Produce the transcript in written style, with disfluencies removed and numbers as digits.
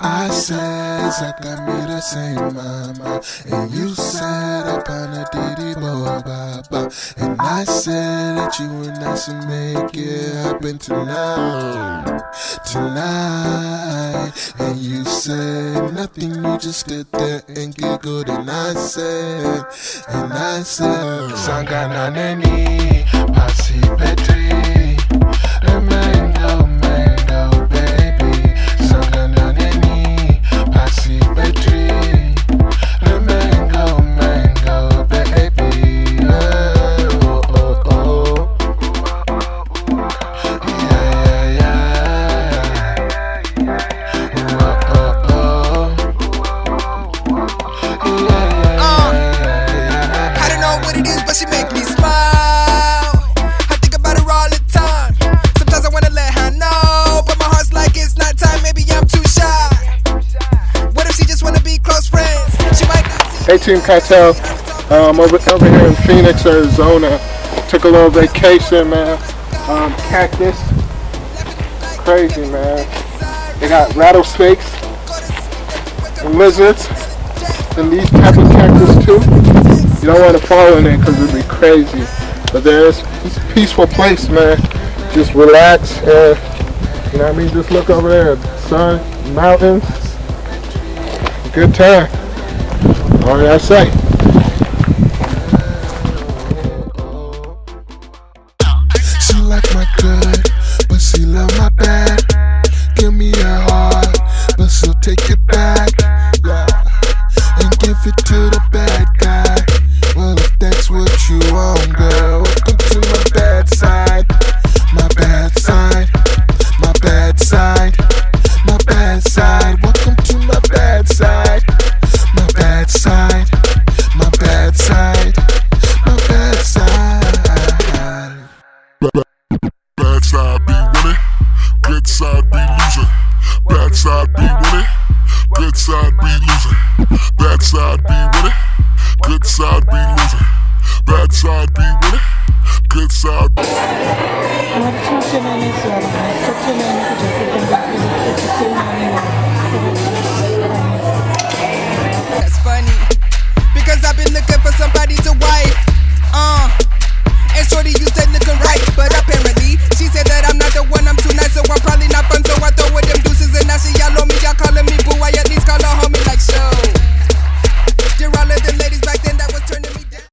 I said Sangana Neni, and you said Apana Didi Baba, and I said that you and I should make it happen tonight, and you said nothing, you just stood there and giggled, and I said, Sangana Neni, Pasi Petri, the mango, baby, Sangana Neni, Pasi Petri, the mango, baby, oh, oh, oh, yeah, oh, oh, oh, I don't know what it is, but she make me smile. I think about her all the time. Sometimes I wanna let her know, but my heart's like it's not time. Maybe I'm too shy. What if she just wanna be close friends? She might not see. Hey Team Cahtel, over here in Phoenix, Arizona. Took a little vacation, man. Cactus, crazy, man. They got rattlesnakes and lizards and these type of cactus too. You don't want to fall in it because it'd be crazy. But it's a peaceful place, man. Just relax and, you know what I mean? Just look over there, sun, mountains. Good time. All I say. She like my good, but she love my bad. Give me her heart, but she'll take it back, yeah, and give it to the bad guy. Well, if that's what you want, girl, welcome to my bad side, my bad side, my bad side, my bad side. Welcome to my bad side, my bad side, my bad side, my bad side. Bad side be winning, good side be losing. Bad side be winning, good side be losing. Bad side be winning, good side be losing. Bad side be winning, good side be Nagchisya na ni Sara. Nagchisya na ni Kuya.